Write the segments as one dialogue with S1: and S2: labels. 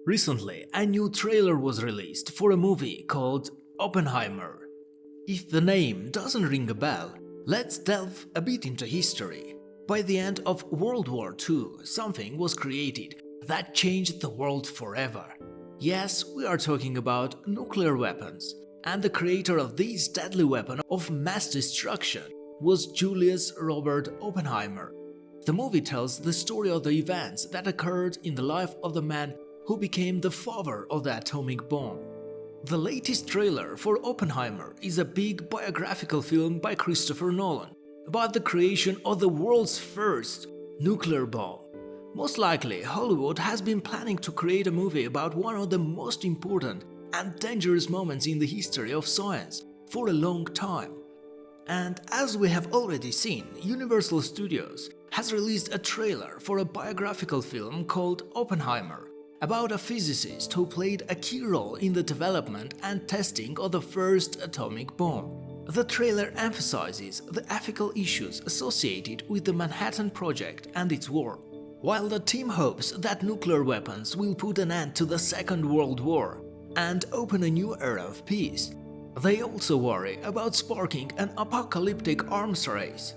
S1: Recently, a new trailer was released for a movie called Oppenheimer. If the name doesn't ring a bell, let's delve a bit into history. By the end of World War II, something was created that changed the world forever. Yes, we are talking about nuclear weapons, and the creator of this deadly weapon of mass destruction was Julius Robert Oppenheimer. The movie tells the story of the events that occurred in the life of the man who became the father of the atomic bomb. The latest trailer for Oppenheimer is a big biographical film by Christopher Nolan about the creation of the world's first nuclear bomb. Most likely, Hollywood has been planning to create a movie about one of the most important and dangerous moments in the history of science for a long time. And as we have already seen, Universal Studios has released a trailer for a biographical film called Oppenheimer, about a physicist who played a key role in the development and testing of the first atomic bomb. The trailer emphasizes the ethical issues associated with the Manhattan Project and its work. While the team hopes that nuclear weapons will put an end to the Second World War and open a new era of peace, they also worry about sparking an apocalyptic arms race.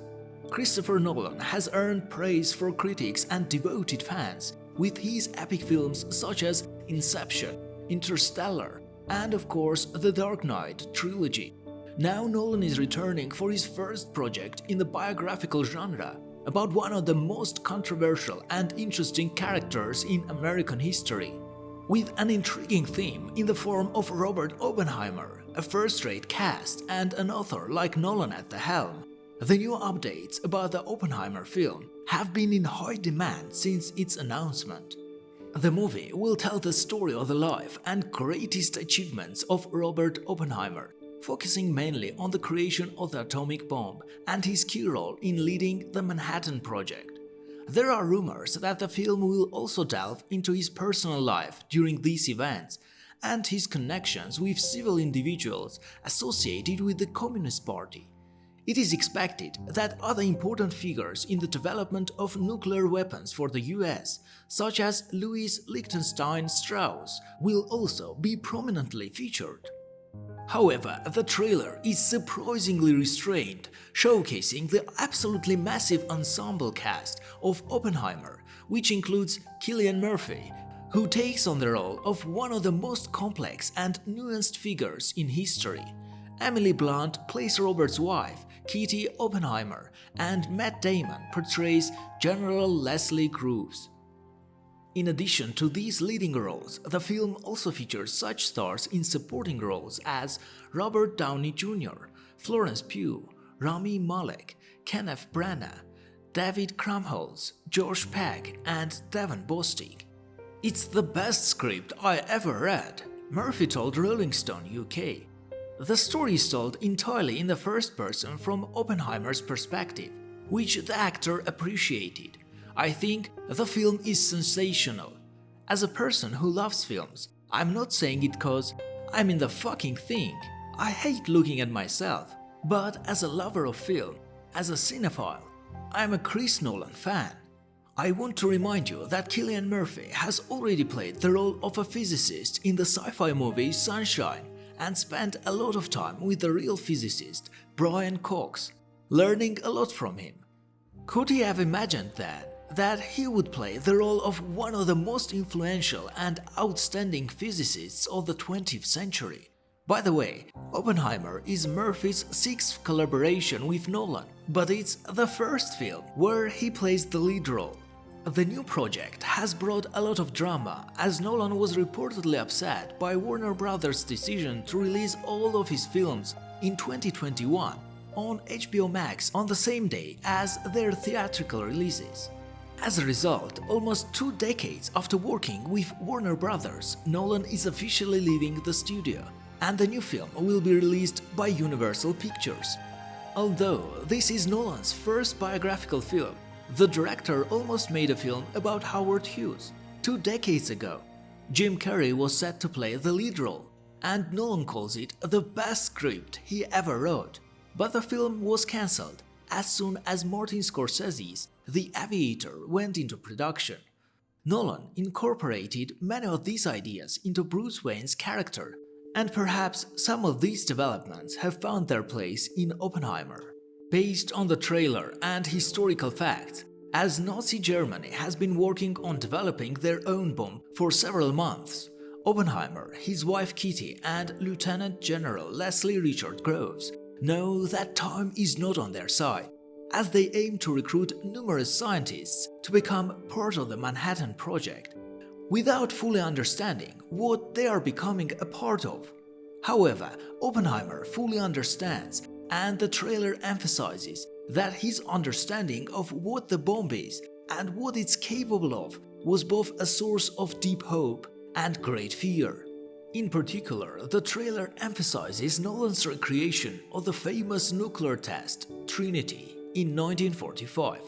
S1: Christopher Nolan has earned praise for critics and devoted fans with his epic films such as Inception, Interstellar, and of course the Dark Knight trilogy. Now Nolan is returning for his first project in the biographical genre about one of the most controversial and interesting characters in American history. With an intriguing theme in the form of Robert Oppenheimer, a first-rate cast, and an author like Nolan at the helm, the new updates about the Oppenheimer film have been in high demand since its announcement. The movie will tell the story of the life and greatest achievements of Robert Oppenheimer, focusing mainly on the creation of the atomic bomb and his key role in leading the Manhattan Project. There are rumors that the film will also delve into his personal life during these events and his connections with civil individuals associated with the Communist Party. It is expected that other important figures in the development of nuclear weapons for the US, such as Louis Lichtenstein Strauss, will also be prominently featured. However, the trailer is surprisingly restrained, showcasing the absolutely massive ensemble cast of Oppenheimer, which includes Cillian Murphy, who takes on the role of one of the most complex and nuanced figures in history. Emily Blunt plays Robert's wife, Kitty Oppenheimer, and Matt Damon portrays General Leslie Groves. In addition to these leading roles, the film also features such stars in supporting roles as Robert Downey Jr., Florence Pugh, Rami Malek, Kenneth Branagh, David Krumholtz, Josh Peck, and Devon Bostick. "It's the best script I ever read," Murphy told Rolling Stone UK. The story is told entirely in the first person from Oppenheimer's perspective, which the actor appreciated. "I think the film is sensational. As a person who loves films, I'm not saying it cause I'm in the fucking thing. I hate looking at myself. But as a lover of film, as a cinephile, I'm a Chris Nolan fan. I want to remind you that Cillian Murphy has already played the role of a physicist in the sci-fi movie Sunshine and spent a lot of time with the real physicist Brian Cox, learning a lot from him. Could he have imagined then that he would play the role of one of the most influential and outstanding physicists of the 20th century? By the way, Oppenheimer is Murphy's sixth collaboration with Nolan, but it's the first film where he plays the lead role. The new project has brought a lot of drama, as Nolan was reportedly upset by Warner Brothers' decision to release all of his films in 2021 on HBO Max on the same day as their theatrical releases. As a result, almost 2 decades after working with Warner Brothers, Nolan is officially leaving the studio, and the new film will be released by Universal Pictures. Although this is Nolan's first biographical film, the director almost made a film about Howard Hughes 2 decades ago. Jim Carrey was set to play the lead role, and Nolan calls it the best script he ever wrote. But the film was cancelled as soon as Martin Scorsese's The Aviator went into production. Nolan incorporated many of these ideas into Bruce Wayne's character, and perhaps some of these developments have found their place in Oppenheimer. Based on the trailer and historical facts, as Nazi Germany has been working on developing their own bomb for several months, Oppenheimer, his wife Kitty, and Lieutenant General Leslie Richard Groves know that time is not on their side, as they aim to recruit numerous scientists to become part of the Manhattan Project, without fully understanding what they are becoming a part of. However, Oppenheimer fully understands, and the trailer emphasizes that his understanding of what the bomb is and what it's capable of was both a source of deep hope and great fear. In particular, the trailer emphasizes Nolan's recreation of the famous nuclear test, Trinity, in 1945.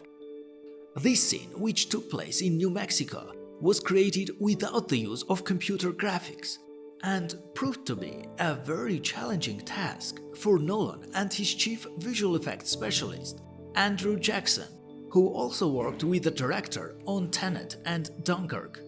S1: This scene, which took place in New Mexico, was created without the use of computer graphics and proved to be a very challenging task for Nolan and his chief visual effects specialist, Andrew Jackson, who also worked with the director on Tenet and Dunkirk.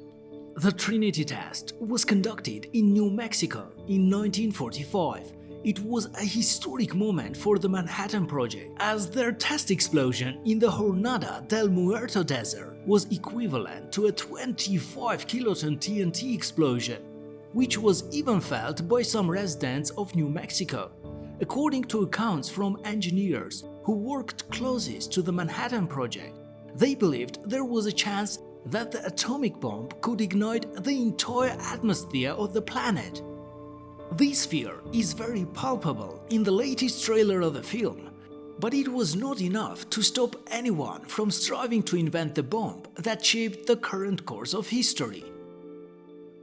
S1: The Trinity test was conducted in New Mexico in 1945. It was a historic moment for the Manhattan Project, as their test explosion in the Jornada del Muerto desert was equivalent to a 25-kiloton TNT explosion, which was even felt by some residents of New Mexico. According to accounts from engineers who worked closest to the Manhattan Project, they believed there was a chance that the atomic bomb could ignite the entire atmosphere of the planet. This fear is very palpable in the latest trailer of the film, but it was not enough to stop anyone from striving to invent the bomb that shaped the current course of history.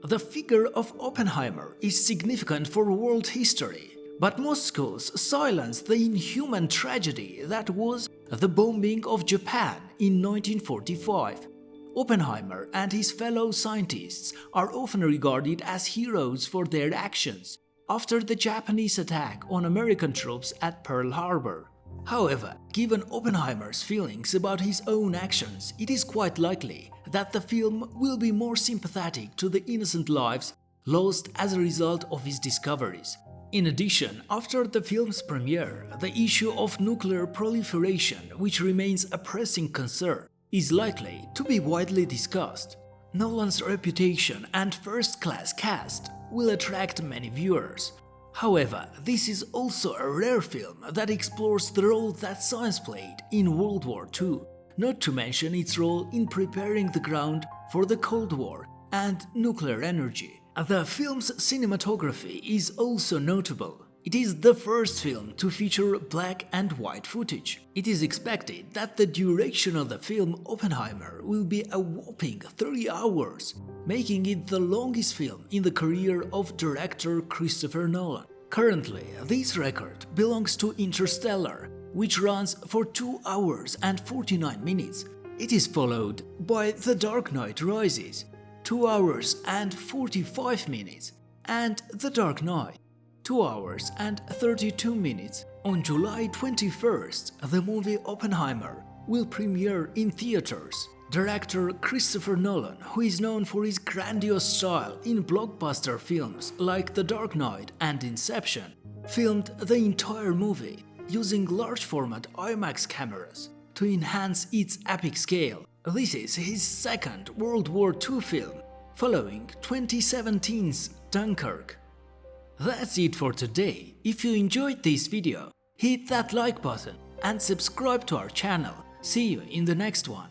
S1: The figure of Oppenheimer is significant for world history, but most schools silence the inhuman tragedy that was the bombing of Japan in 1945. Oppenheimer and his fellow scientists are often regarded as heroes for their actions after the Japanese attack on American troops at Pearl Harbor. However, given Oppenheimer's feelings about his own actions, it is quite likely that the film will be more sympathetic to the innocent lives lost as a result of his discoveries. In addition, after the film's premiere, the issue of nuclear proliferation, which remains a pressing concern, is likely to be widely discussed. Nolan's reputation and first-class cast will attract many viewers. However, this is also a rare film that explores the role that science played in World War II, not to mention its role in preparing the ground for the Cold War and nuclear energy. The film's cinematography is also notable. It is the first film to feature black and white footage. It is expected that the duration of the film Oppenheimer will be a whopping 3 hours, making it the longest film in the career of director Christopher Nolan. Currently, this record belongs to Interstellar, which runs for 2 hours and 49 minutes. It is followed by The Dark Knight Rises, 2 hours and 45 minutes, and The Dark Knight, 2 hours and 32 minutes. On July 21st, the movie Oppenheimer will premiere in theaters. Director Christopher Nolan, who is known for his grandiose style in blockbuster films like The Dark Knight and Inception, filmed the entire movie using large-format IMAX cameras to enhance its epic scale. This is his second World War II film, following 2017's Dunkirk. That's it for today. If you enjoyed this video, hit that like button and subscribe to our channel. See you in the next one.